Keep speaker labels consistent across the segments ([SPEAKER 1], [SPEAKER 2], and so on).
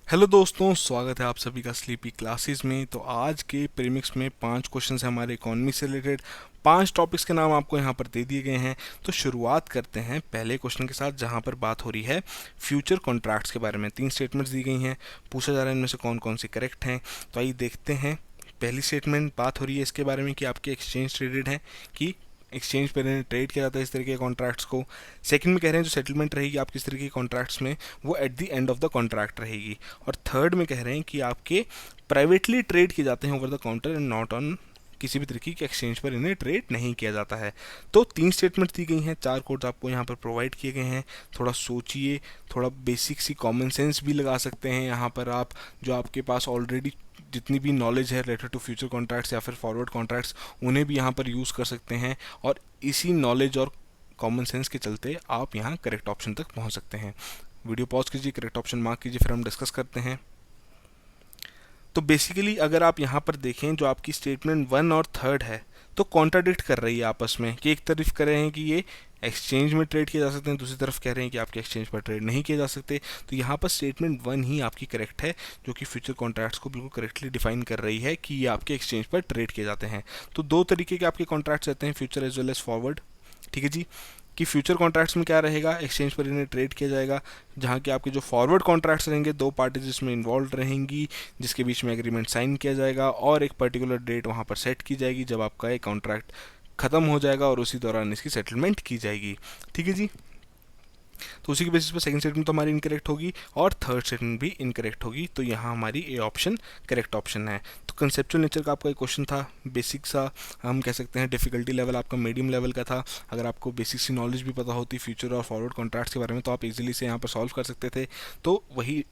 [SPEAKER 1] Hello दोस्तों, स्वागत है आप सभी का स्लीपी क्लासेस में। तो आज के प्रीमिक्स में 5 क्वेश्चंस हैं हमारे इकोनॉमी से रिलेटेड। 5 टॉपिक्स के नाम आपको यहाँ पर दे दिए गए हैं। तो शुरुआत करते हैं पहले क्वेश्चन के साथ, जहाँ पर बात हो रही है फ्यूचर कॉन्ट्रैक्ट्स के बारे में। 3 स्टेटमेंट्स दी गई हैं, पूछा जा रहा है इनमें से कौन कौन सी करेक्ट हैं। तो आइए देखते हैं। पहली स्टेटमेंट बात हो रही है इसके बारे में कि आपके एक्सचेंज ट्रेडेड हैं, कि एक्सचेंज पर ट्रेड किया जाता है इस तरीके के कॉन्ट्रैक्ट्स को। सेकंड में कह रहे हैं जो सेटलमेंट रहेगी आपकी इस तरीके के कॉन्ट्रैक्ट्स में, वो at the end of the contract रहेगी। और थर्ड में कह रहे हैं कि आपके प्राइवेटली ट्रेड किए जाते हैं over the counter and not on, किसी भी तरीके के एक्सचेंज पर इन्हें ट्रेड नहीं किया जाता है। तो 3 स्टेटमेंट दी गई हैं, 4 कोड्स आपको यहाँ पर प्रोवाइड किए गए हैं। थोड़ा सोचिए, थोड़ा बेसिक सी कॉमन सेंस भी लगा सकते हैं यहाँ पर आप। जो आपके पास ऑलरेडी जितनी भी नॉलेज है रिलेटेड टू फ्यूचर कॉन्ट्रैक्ट्स या फिर फॉरवर्ड कॉन्ट्रैक्ट्स, उन्हें भी यहाँ पर यूज़ कर सकते हैं। और इसी नॉलेज और कॉमन सेंस के चलते आप यहाँ करेक्ट ऑप्शन तक पहुँच सकते हैं। वीडियो पॉज कीजिए, करेक्ट ऑप्शन मार्क कीजिए, फिर हम डिस्कस करते हैं। तो बेसिकली अगर आप यहाँ पर देखें, जो आपकी स्टेटमेंट 1 और 3 है, तो कॉन्ट्राडिक्ट कर रही है आपस में। कि एक तरफ कह रहे हैं कि ये एक्सचेंज में ट्रेड किए जा सकते हैं, दूसरी तरफ कह रहे हैं कि आपके एक्सचेंज पर ट्रेड नहीं किए जा सकते। तो यहाँ पर स्टेटमेंट 1 ही आपकी करेक्ट है, जो कि फ्यूचर कॉन्ट्रैक्ट्स को बिल्कुल करेक्टली डिफाइन कर रही है कि ये आपके एक्सचेंज पर ट्रेड किए जाते हैं। तो 2 तरीके के आपके कॉन्ट्रैक्ट्स रहते हैं, future as well as forward. ठीक है जी। कि फ्यूचर कॉन्ट्रैक्ट्स में क्या रहेगा, एक्सचेंज पर इन्हें ट्रेड किया जाएगा। जहाँ के आपके जो फॉरवर्ड कॉन्ट्रैक्ट्स रहेंगे, 2 पार्टीज इसमें इन्वॉल्व रहेंगी, जिसके बीच में एग्रीमेंट साइन किया जाएगा और एक पर्टिकुलर डेट वहाँ पर सेट की जाएगी जब आपका एक कॉन्ट्रैक्ट खत्म हो जाएगा और उसी दौरान इसकी सेटलमेंट की जाएगी। ठीक है जी। तो उसी के बेसिस पर सेकंड स्टेटमेंट तो हमारी इनकरेक्ट होगी और थर्ड स्टेटमेंट भी इनकरेक्ट होगी। तो यहाँ हमारी ए ऑप्शन करेक्ट ऑप्शन है। तो कंसेप्चुअल नेचर का आपका एक क्वेश्चन था, बेसिक सा, हम कह सकते हैं डिफिकल्टी लेवल आपका मीडियम लेवल का था। अगर आपको बेसिक सी नॉलेज भी पता होती फ्यूचर और फॉरवर्ड कॉन्ट्रैक्ट्स के बारे में, तो आप इजीली से यहाँ पर सॉल्व कर सकते थे। तो वही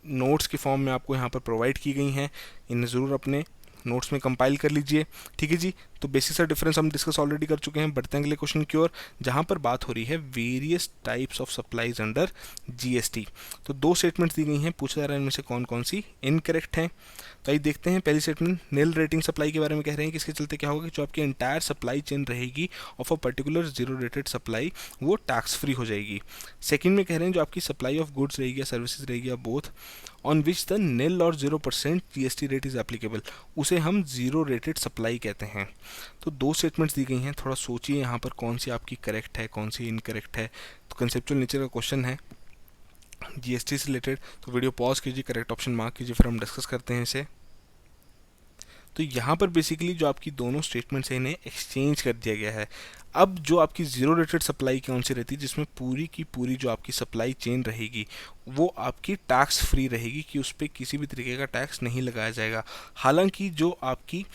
[SPEAKER 1] नोट्स के फॉर्म में आपको यहाँ पर प्रोवाइड की गई हैं, इन्हें ज़रूर अपने नोट्स में कंपाइल कर लीजिए। ठीक है जी। तो बेसिक सा डिफरेंस हम डिस्कस ऑलरेडी कर चुके हैं। बढ़ते हैं अगले क्वेश्चन की ओर, जहाँ पर बात हो रही है various types of supplies under GST. तो 2 स्टेटमेंट्स दी गई हैं, पूछा जा रहा है इनमें से कौन कौन सी इनकरेक्ट हैं। तो आइए देखते हैं। पहली स्टेटमेंट नील रेटिंग सप्लाई के बारे में कह रहे हैं कि इसके चलते क्या होगा कि जो आपकी एंटायर सप्लाई चेन रहेगी of a particular zero rated supply, वो टैक्स फ्री हो जाएगी। सेकंड में कह रहे हैं जो आपकी सप्लाई ऑफ गुड्स रहेगी या सर्विसेज रहेगी या बोथ, ऑन विच द नील और 0% जीएसटी रेट इज़ एप्लीकेबल, उसे हम जीरो रेटेड सप्लाई कहते हैं। तो 2 स्टेटमेंट्स दी गई हैं, थोड़ा सोचिए यहाँ पर कौन सी आपकी करेक्ट है, कौन सी इनकरेक्ट है। तो कंसेप्चुअल नेचर का क्वेश्चन है जीएसटी से रिलेटेड। तो वीडियो पॉज कीजिए, करेक्ट ऑप्शन मार्क कीजिए, फिर हम डिस्कस करते हैं इसे। तो यहाँ पर बेसिकली जो आपकी दोनों स्टेटमेंट्स हैं, इन्हें एक्सचेंज कर दिया गया है। अब जो आपकी जीरो रेटेड सप्लाई कौन सी रहती है, जिसमें पूरी की पूरी जो आपकी सप्लाई चेन रहेगी वो आपकी टैक्स फ्री रहेगी, कि उस पर किसी भी तरीके का टैक्स नहीं लगाया जाएगा। हालांकि जो आपकी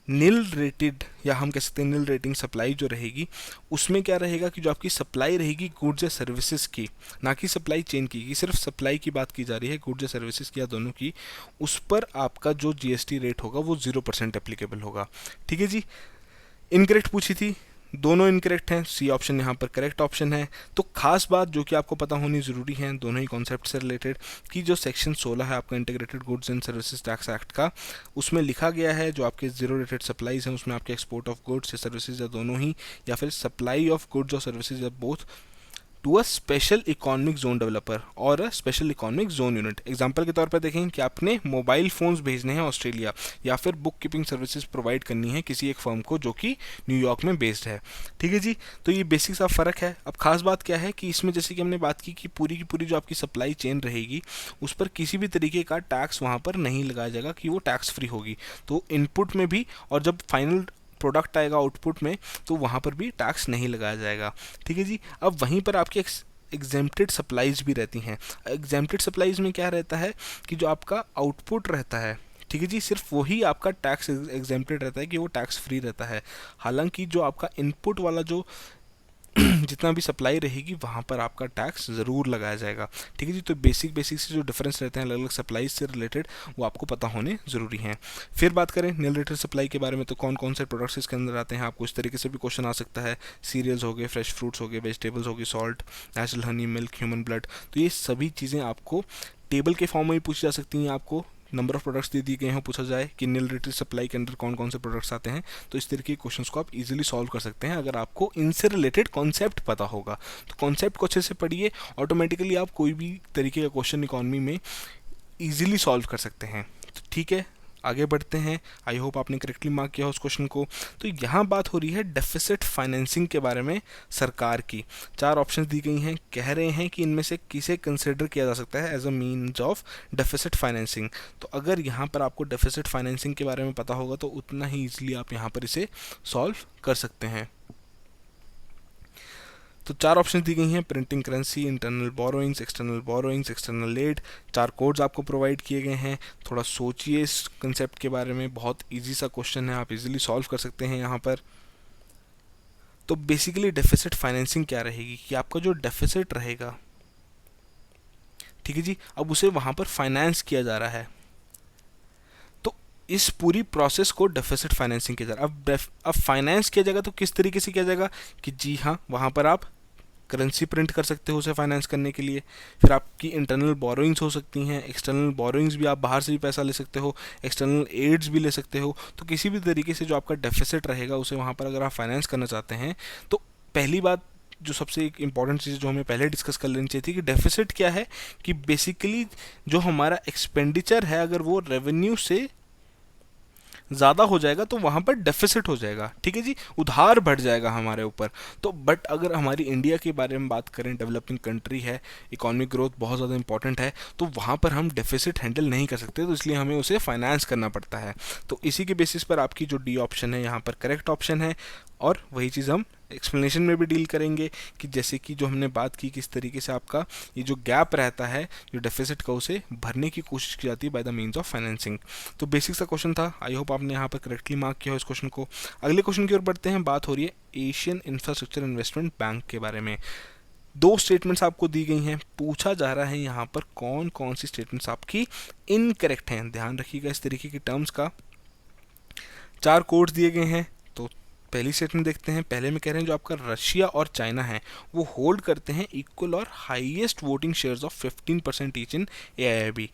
[SPEAKER 1] नील रेटेड या हम कह सकते हैं नील रेटिंग सप्लाई जो रहेगी, उसमें क्या रहेगा कि जो आपकी सप्लाई रहेगी गुड्स या सर्विसेज की, ना कि सप्लाई चेन की सिर्फ सप्लाई की बात की जा रही है, गुड्स या सर्विसेज की या दोनों की, उस पर आपका जो जीएसटी रेट होगा वो 0% एप्लीकेबल होगा। ठीक है जी। इनकरेक्ट पूछी थी, दोनों इनकरेक्ट हैं, सी ऑप्शन यहाँ पर करेक्ट ऑप्शन है। तो खास बात जो कि आपको पता होनी ज़रूरी है दोनों ही कॉन्सेप्ट से रिलेटेड, कि जो सेक्शन 16 है आपका integrated goods and services tax act का, उसमें लिखा गया है जो आपके जीरो रेटेड सप्लाईज हैं, उसमें आपके एक्सपोर्ट ऑफ गुड्स या सर्विसेज या दोनों ही, या फिर सप्लाई ऑफ गुड्स और सर्विसेज या both to a special economic zone developer और a special economic zone unit. Example के तौर पर देखें कि आपने मोबाइल फ़ोन्स भेजने हैं ऑस्ट्रेलिया, या फिर बुक कीपिंग सर्विसेज प्रोवाइड करनी है किसी एक फर्म को जो कि न्यूयॉर्क में बेस्ड है। ठीक है जी। तो ये बेसिक सा फ़र्क है। अब खास बात क्या है कि इसमें जैसे कि हमने बात की कि पूरी की पूरी जो आपकी सप्लाई चेन रहेगी, उस पर किसी भी तरीके का टैक्स वहाँ पर नहीं लगाया जाएगा, कि वो टैक्स फ्री होगी। तो इनपुट में भी और जब फाइनल प्रोडक्ट आएगा आउटपुट में, तो वहाँ पर भी टैक्स नहीं लगाया जाएगा। ठीक है जी। अब वहीं पर आपकी एग्जेम्प्टेड सप्लाईज भी रहती हैं। एग्जेम्प्टेड सप्लाईज में क्या रहता है कि जो आपका आउटपुट रहता है, ठीक है जी, सिर्फ वही आपका टैक्स एग्जेम्प्टेड रहता है, कि वो टैक्स फ्री रहता है। हालांकि जो आपका इनपुट वाला जो जितना भी सप्लाई रहेगी वहाँ पर आपका टैक्स ज़रूर लगाया जाएगा। ठीक है जी। तो बेसिक से जो डिफरेंस रहते हैं अलग अलग सप्लाईज से रिलेटेड, वो आपको पता होने ज़रूरी हैं। फिर बात करें नील रेटेड सप्लाई के बारे में, तो कौन कौन से प्रोडक्ट्स इसके अंदर आते हैं, आपको इस तरीके से भी क्वेश्चन आ सकता है। सीरियल्स हो गए, फ्रेश फ्रूट्स हो गए, वेजिटेबल्स हो गई, salt, natural Honey, milk, human blood. तो ये सभी चीज़ें आपको टेबल के फॉर्म में भी पूछी जा सकती हैं। आपको नंबर ऑफ प्रोडक्ट्स दे दिए गए हैं, पूछा जाए कि नील रेटेड सप्लाई के अंदर कौन कौन से प्रोडक्ट्स आते हैं, तो इस तरीके के क्वेश्चंस को आप इजीली सॉल्व कर सकते हैं अगर आपको इनसे रिलेटेड कॉन्सेप्ट पता होगा। तो कॉन्सेप्ट को अच्छे से पढ़िए, ऑटोमेटिकली आप कोई भी तरीके का क्वेश्चन इकोनॉमी में इजीली सॉल्व कर सकते हैं। तो ठीक है, आगे बढ़ते हैं। आई होप आपने करेक्टली मार्क किया उस क्वेश्चन को। तो यहाँ बात हो रही है डेफिसिट फाइनेंसिंग के बारे में सरकार की। 4 ऑप्शंस दी गई हैं, कह रहे हैं कि इनमें से किसे कंसिडर किया जा सकता है as a means of deficit financing. तो अगर यहाँ पर आपको डेफिसिट फाइनेंसिंग के बारे में पता होगा तो उतना ही ईजिली आप यहाँ पर इसे सॉल्व कर सकते हैं। तो 4 ऑप्शन दी गई हैं, printing currency, internal borrowings, external aid. 4 codes आपको प्रोवाइड किए गए हैं। थोड़ा सोचिए इस कंसेप्ट के बारे में, बहुत इजी सा क्वेश्चन है, आप इजीली सॉल्व कर सकते हैं यहाँ पर। तो बेसिकली डेफिसिट फाइनेंसिंग क्या रहेगी कि आपका जो डेफिसिट रहेगा, ठीक है जी, अब उसे वहाँ पर फाइनेंस किया जा रहा है। तो इस पूरी प्रोसेस को डेफिसिट फाइनेंसिंग किया जा रहा है। अब फाइनेंस किया जाएगा तो किस तरीके से किया जाएगा कि जी हाँ, वहाँ पर आप करेंसी प्रिंट कर सकते हो उसे फाइनेंस करने के लिए। फिर आपकी इंटरनल बोरोइंग्स हो सकती हैं, एक्सटर्नल बोरोइंग्स भी, आप बाहर से भी पैसा ले सकते हो, एक्सटर्नल एड्स भी ले सकते हो। तो किसी भी तरीके से जो आपका डेफिसिट रहेगा उसे वहाँ पर अगर आप फाइनेंस करना चाहते हैं तो पहली बात जो सबसे एक इंपॉर्टेंट चीज़ जो हमें पहले डिस्कस कर लेनी चाहिए थी कि डेफिसिट क्या है, कि बेसिकली जो हमारा एक्सपेंडिचर है अगर वो रेवेन्यू से ज़्यादा हो जाएगा तो वहाँ पर डेफिसिट हो जाएगा, ठीक है जी, उधार बढ़ जाएगा हमारे ऊपर। तो बट अगर हमारी इंडिया के बारे में बात करें, डेवलपिंग कंट्री है, इकोनॉमिक ग्रोथ बहुत ज़्यादा इंपॉर्टेंट है, तो वहाँ पर हम डेफिसिट हैंडल नहीं कर सकते, तो इसलिए हमें उसे फाइनेंस करना पड़ता है। तो इसी के बेसिस पर आपकी जो डी ऑप्शन है यहाँ पर करेक्ट ऑप्शन है। और वही चीज़ हम एक्सप्लेनेशन में भी डील करेंगे कि जैसे कि जो हमने बात की किस तरीके से आपका ये जो गैप रहता है जो डेफिसिट का उसे भरने की कोशिश की जाती है by the means of financing. तो बेसिक सा क्वेश्चन था, आई होप आपने यहाँ पर करेक्टली मार्क किया हो इस क्वेश्चन को। अगले क्वेश्चन की ओर बढ़ते हैं, बात हो रही है एशियन इंफ्रास्ट्रक्चर इन्वेस्टमेंट बैंक के बारे में। 2 स्टेटमेंट्स आपको दी गई हैं, पूछा जा रहा है यहाँ पर कौन कौन सी स्टेटमेंट्स आपकी इनकरेक्ट हैं। ध्यान रखिएगा इस तरीके की टर्म्स का। 4 कोड्स दिए गए हैं। तो पहली स्टेटमेंट देखते हैं। पहले में कह रहे हैं जो आपका रशिया और चाइना है वो होल्ड करते हैं इक्वल और highest voting shares of 15% each in AIIB।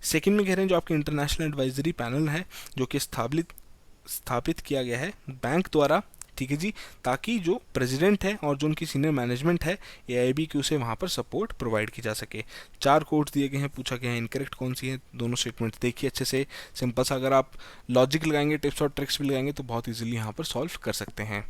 [SPEAKER 1] Second में कह रहे हैं जो आपके इंटरनेशनल एडवाइजरी पैनल है जो कि स्थापित किया गया है बैंक द्वारा, ठीक है जी, ताकि जो प्रेसिडेंट है और जो उनकी सीनियर मैनेजमेंट है AIIB की उसे वहाँ पर सपोर्ट प्रोवाइड की जा सके। 4 कोड्स दिए गए हैं, पूछा गया है इनकरेक्ट कौन सी है। दोनों स्टेटमेंट्स देखिए अच्छे से, सिंपल सा अगर आप लॉजिक लगाएंगे, टिप्स और ट्रिक्स भी लगाएंगे तो बहुत इजीली यहाँ पर सॉल्व कर सकते हैं।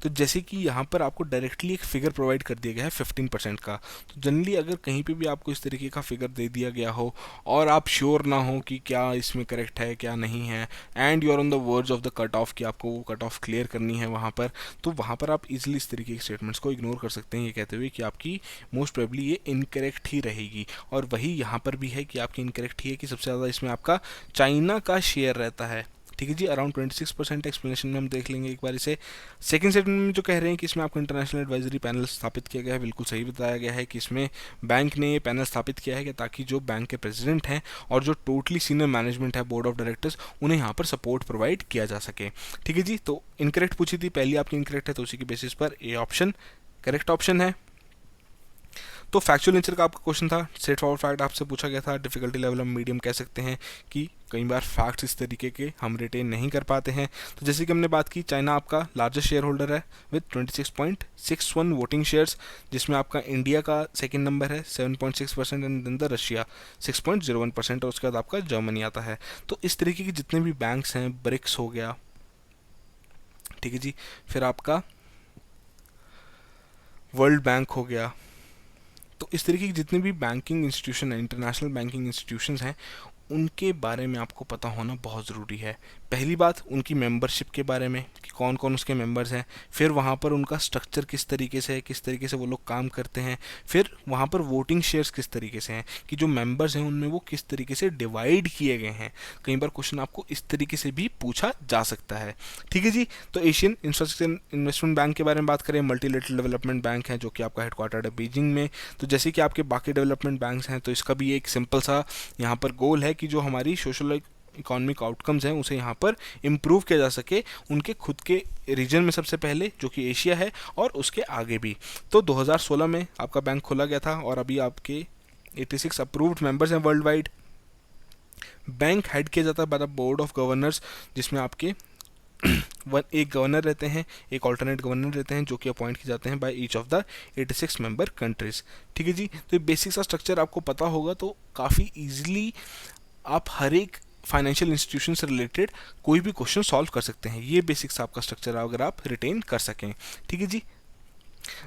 [SPEAKER 1] तो जैसे कि यहाँ पर आपको डायरेक्टली एक फिगर प्रोवाइड कर दिया गया है 15% का। तो जनरली अगर कहीं पे भी आपको इस तरीके का फिगर दे दिया गया हो और आप श्योर ना हो कि क्या इसमें करेक्ट है क्या नहीं है, and you are on the words of the cut off कि आपको वो कट ऑफ क्लियर करनी है वहाँ पर, तो वहाँ पर आप इजीली इस तरीके के स्टेटमेंट्स को इग्नोर कर सकते हैं ये कहते हुए कि आपकी मोस्ट प्रोबेबली ये इनकरेक्ट ही रहेगी। और वही यहाँ पर भी है कि आपकी इनकरेक्ट ही है कि सबसे ज़्यादा इसमें आपका चाइना का शेयर रहता है, ठीक है जी, अराउंड 26%। एक्सप्लेनेशन में हम देख लेंगे एक बार इसे। सेकंड स्टेटमेंट में जो कह रहे हैं कि इसमें आपको इंटरनेशनल एडवाइजरी पैनल स्थापित किया गया है, बिल्कुल सही बताया गया है कि इसमें बैंक ने ये पैनल स्थापित किया है कि ताकि जो बैंक के प्रेसिडेंट हैं और जो टोटली सीनियर मैनेजमेंट है, बोर्ड ऑफ डायरेक्टर्स, उन्हें यहाँ पर सपोर्ट प्रोवाइड किया जा सके, ठीक है जी। तो इनकरेक्ट पूछी थी, पहली आपकी इनकरेक्ट है, तो उसी के बेसिस पर ए ऑप्शन करेक्ट ऑप्शन है। तो फैक्चुअल नेचर का आपका क्वेश्चन था, स्ट्रेट फॉरवर्ड फैक्ट आपसे पूछा गया था, डिफिकल्टी लेवल हम मीडियम कह सकते हैं कि कई बार फैक्ट्स इस तरीके के हम रिटेन नहीं कर पाते हैं। तो जैसे कि हमने बात की, चाइना आपका लार्जेस्ट शेयर होल्डर है विद 26.61 वोटिंग शेयर्स, जिसमें आपका इंडिया का सेकंड नंबर है 7.6% एंड देन द रशिया 6.01%, और उसके बाद आपका जर्मनी आता है। तो इस तरीके के जितने भी बैंक्स हैं, ब्रिक्स हो गया, ठीक है जी, फिर आपका वर्ल्ड बैंक हो गया, तो इस तरीके की जितने भी बैंकिंग इंस्टीट्यूशन हैं, इंटरनेशनल बैंकिंग इंस्टीट्यूशंस हैं, उनके बारे में आपको पता होना बहुत ज़रूरी है। पहली बात उनकी मेंबरशिप के बारे में कि कौन कौन उसके मेंबर्स हैं, फिर वहाँ पर उनका स्ट्रक्चर किस तरीके से है, किस तरीके से वो लोग काम करते हैं, फिर वहाँ पर वोटिंग शेयर्स किस तरीके से हैं कि जो मेंबर्स हैं उनमें वो किस तरीके से डिवाइड किए गए हैं। कई बार क्वेश्चन आपको इस तरीके से भी पूछा जा सकता है, ठीक है जी। तो एशियन इंफ्रास्ट्रक्चर इन्वेस्टमेंट बैंक के बारे में बात करें, मल्टीलेटरल डेवलपमेंट बैंक है जो कि आपका हेडक्वार्टर्ड है बीजिंग में। तो जैसे कि आपके बाकी डेवलपमेंट बैंक्स हैं, तो इसका भी एक सिंपल सा यहाँ पर गोल है कि जो हमारी सोशल इकोनॉमिक आउटकम्स हैं उसे यहाँ पर इम्प्रूव किया जा सके उनके खुद के रीजन में, सबसे पहले जो कि एशिया है और उसके आगे भी। तो 2016 में आपका बैंक खोला गया था और अभी आपके 86 अप्रूव्ड मेंबर्स हैं वर्ल्ड वाइड। बैंक हेड किया जाता है by the board of governors, जिसमें आपके एक गवर्नर रहते हैं, एक ऑल्टरनेट गवर्नर रहते हैं जो कि अपॉइंट किए जाते हैं by each of the 86 member countries. ठीक है जी, तो ये बेसिक सा स्ट्रक्चर आपको पता होगा तो काफ़ी ईजिली आप हर एक फाइनेंशियल इंस्टीट्यूशन से रिलेटेड कोई भी क्वेश्चन सॉल्व कर सकते हैं। ये बेसिक सा आपका स्ट्रक्चर अगर आप रिटेन कर सकें। ठीक है जी,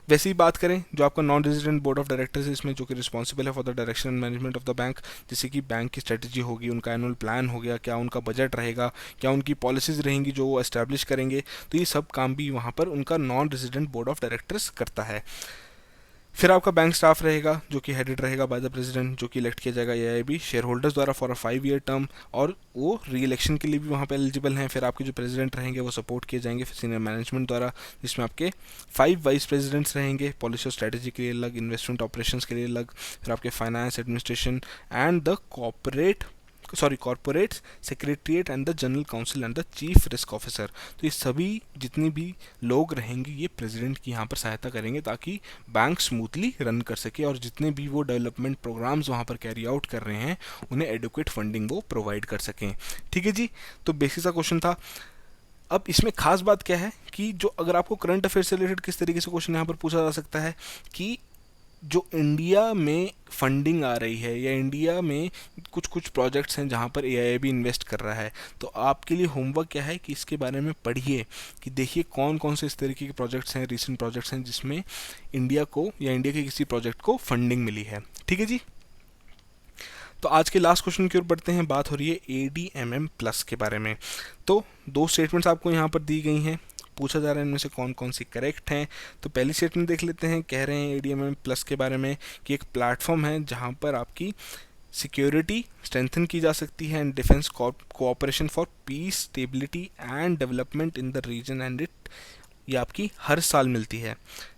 [SPEAKER 1] वैसे ही बात करें जो आपका non resident board of directors है इसमें, जो कि रिस्पॉन्सिबल है for the direction and management of the bank, जैसे कि बैंक की स्ट्रेटजी होगी, उनका एनुअल प्लान हो गया, क्या उनका बजट रहेगा, क्या उनकी पॉलिसीज रहेंगी जो वो एस्टैब्लिश करेंगे, तो ये सब काम भी वहाँ पर उनका non resident board of directors करता है। फिर आपका बैंक स्टाफ रहेगा जो कि हेडेड रहेगा बाय द प्रेसिडेंट, जो कि इलेक्ट किया जाएगा AIB शेयर होल्डर्स द्वारा फॉर अ 5 ईयर टर्म, और वो री इलेक्शन के लिए भी वहाँ पे एलिजिबल हैं। फिर आपके जो प्रेसिडेंट रहेंगे वो सपोर्ट किए जाएंगे सीनियर मैनेजमेंट द्वारा, जिसमें आपके 5 वाइस प्रेसिडेंट्स रहेंगे, पॉलिसी और स्ट्रेटजी के लिए अलग, इन्वेस्टमेंट ऑपरेशंस के लिए अलग, फिर आपके finance administration and the corporate secretariat and the general council and the chief risk officer. तो ये सभी जितनी भी लोग रहेंगे ये प्रेसिडेंट की यहाँ पर सहायता करेंगे ताकि बैंक स्मूथली रन कर सके, और जितने भी वो डेवलपमेंट प्रोग्राम्स वहाँ पर कैरी आउट कर रहे हैं उन्हें एडुकेट फंडिंग वो प्रोवाइड कर सकें। ठीक है जी, तो बेसिक सा क्वेश्चन था। अब इसमें खास बात क्या है कि जो अगर आपको करंट अफेयर से रिलेटेड किस तरीके से क्वेश्चन यहाँ पर पूछा जा सकता है कि जो इंडिया में फंडिंग आ रही है या इंडिया में कुछ कुछ प्रोजेक्ट्स हैं जहाँ पर AIB इन्वेस्ट कर रहा है, तो आपके लिए होमवर्क क्या है कि इसके बारे में पढ़िए कि देखिए कौन कौन से इस तरीके के प्रोजेक्ट्स हैं, रीसेंट प्रोजेक्ट्स हैं जिसमें इंडिया को या इंडिया के किसी प्रोजेक्ट को फंडिंग मिली है। ठीक है जी, तो आज के लास्ट क्वेश्चन की ओर बढ़ते हैं। बात हो रही है ADMM प्लस के बारे में। तो 2 स्टेटमेंट्स आपको यहाँ पर दी गई हैं, पूछा जा रहा है इनमें से कौन कौन सी करेक्ट हैं। तो पहली स्टेटमेंट देख लेते हैं। कह रहे हैं ADMM प्लस के बारे में कि एक प्लेटफॉर्म है जहाँ पर आपकी सिक्योरिटी स्ट्रेंथन की जा सकती है and defence cooperation for peace, stability and development in the region and ये आपकी हर साल मिलती है।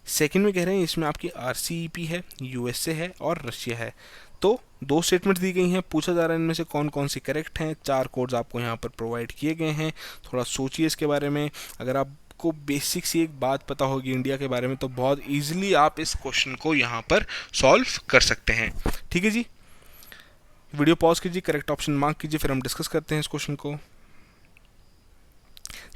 [SPEAKER 1] सेकंड में कह रहे हैं इसमें आपकी RCEP है, USA है और रशिया है। तो 2 स्टेटमेंट दी गई हैं, पूछा जा रहा है इनमें से कौन कौन सी करेक्ट हैं। 4 कोड्स आपको यहाँ पर प्रोवाइड किए गए हैं, थोड़ा सोचिए इसके बारे में। अगर आपको बेसिक सी एक बात पता होगी इंडिया के बारे में तो बहुत ईजिली आप इस क्वेश्चन को यहाँ पर सॉल्व कर सकते हैं। ठीक है जी, वीडियो पॉज कीजिए, करेक्ट ऑप्शन मार्क कीजिए, फिर हम डिस्कस करते हैं इस क्वेश्चन को।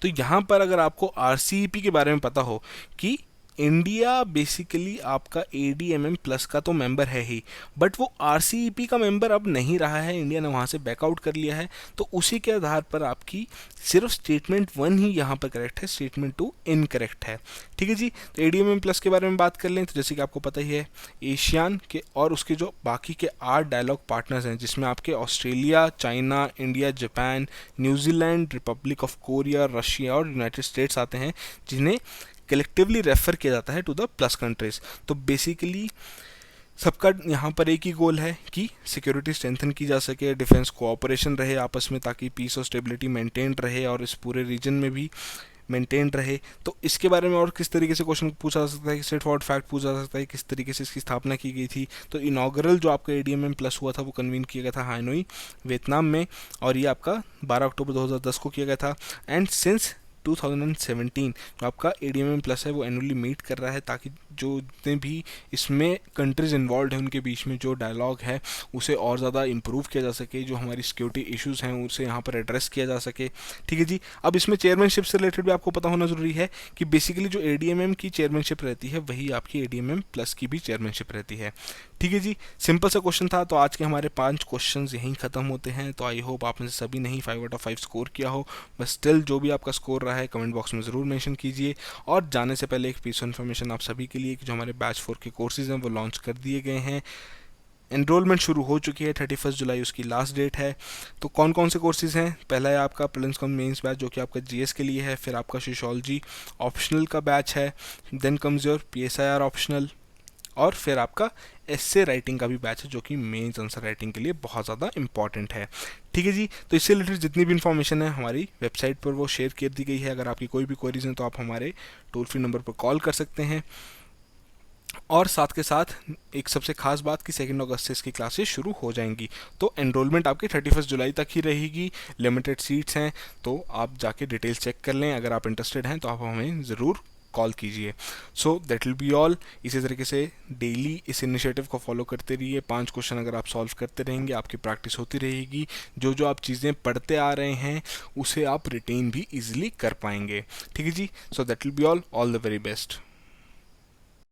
[SPEAKER 1] तो यहाँ पर अगर आपको RCEP के बारे में पता हो कि इंडिया बेसिकली आपका ADMM प्लस का तो मेंबर है ही, बट वो RCEP का मेंबर अब नहीं रहा है, इंडिया ने वहाँ से बैकआउट कर लिया है, तो उसी के आधार पर आपकी सिर्फ स्टेटमेंट 1 ही यहाँ पर करेक्ट है, स्टेटमेंट 2 इनकरेक्ट है। ठीक है जी, तो ADMM प्लस के बारे में बात कर लें तो जैसे कि आपको पता ही है एशियान के और उसके जो बाकी के 8 डायलॉग पार्टनर्स हैं जिसमें आपके Australia, China, India, Japan, New Zealand, Republic of Korea, Russia और यूनाइटेड स्टेट्स आते हैं, जिन्हें कलेक्टिवली रेफर किया जाता है टू द प्लस कंट्रीज। तो बेसिकली सबका यहाँ पर एक ही गोल है कि सिक्योरिटी स्ट्रेंथन की जा सके, डिफेंस कोऑपरेशन रहे आपस में ताकि पीस और स्टेबिलिटी मेंटेन रहे और इस पूरे रीजन में भी मेंटेन रहे। तो इसके बारे में और किस तरीके से क्वेश्चन पूछा जा सकता है, स्ट्रेट फॉरवर्ड फैक्ट पूछा जा सकता है, किस तरीके से इसकी स्थापना की गई थी। तो इनॉग्रल जो आपका ADMM प्लस हुआ था वो कन्वीन किया गया था हानोई, वियतनाम में, और ये आपका 12 अक्टूबर 2010 को किया गया था। एंड सिंस 2017 जो आपका ADMM प्लस है वो एनुअली मीट कर रहा है ताकि जो जितने भी इसमें कंट्रीज इन्वॉल्व हैं उनके बीच में जो डायलॉग है उसे और ज़्यादा इम्प्रूव किया जा सके, जो हमारी सिक्योरिटी इश्यूज़ हैं उसे यहाँ पर एड्रेस किया जा सके। ठीक है जी, अब इसमें चेयरमैनशिप से रिलेटेड भी आपको पता होना ज़रूरी है कि बेसिकली जो ADMM की चेयरमैनशिप रहती है वही आपकी ADMM प्लस की भी चेयरमैनशिप रहती है। ठीक है जी, सिंपल सा क्वेश्चन था। तो आज के हमारे 5 क्वेश्चन यहीं ख़त्म होते हैं। तो आई होप आपने सभी नहीं 5 आउट ऑफ 5 स्कोर किया हो, बस स्टिल जो भी आपका स्कोर रहा है कमेंट बॉक्स में ज़रूर मेंशन कीजिए। और जाने से पहले एक पीस ऑफ इन्फॉर्मेशन आप सभी के लिए कि जो हमारे बैच 4 के कोर्सेज हैं वो लॉन्च कर दिए गए हैं, एनरोलमेंट शुरू हो चुकी है, 31 जुलाई उसकी लास्ट डेट है। तो कौन कौन से कोर्सेज हैं, पहला है आपका प्रीलिम्स कम मेंस बैच जो कि आपका GS के लिए है, फिर आपका सोशियोलॉजी ऑप्शनल का बैच है, then comes your PSIR optional, और फिर आपका एस्से राइटिंग का भी बैच है जो कि मेंस आंसर राइटिंग के लिए बहुत ज़्यादा इंपॉर्टेंट है। ठीक है जी, तो इससे रिलेटेड जितनी भी इन्फॉर्मेशन है हमारी वेबसाइट पर वो शेयर कर दी गई है। अगर आपकी कोई भी क्वेरीज हैं तो आप हमारे टोल फ्री नंबर पर कॉल कर सकते हैं। और साथ के साथ एक सबसे खास बात कि 2 अगस्त से इसकी क्लासेस शुरू हो जाएंगी। तो एनरोलमेंट आपकी 31 जुलाई तक ही रहेगी, लिमिटेड सीट्स हैं, तो आप जाके डिटेल्स चेक कर लें। अगर आप इंटरेस्टेड हैं तो आप हमें ज़रूर कॉल कीजिए। सो दैट विल बी ऑल। इसी तरीके से डेली इस इनिशिएटिव को फॉलो करते रहिए। 5 क्वेश्चन अगर आप सॉल्व करते रहेंगे, आपकी प्रैक्टिस होती रहेगी, जो जो आप चीज़ें पढ़ते आ रहे हैं उसे आप रिटेन भी इजीली कर पाएंगे। ठीक है जी। So that will be all the very best.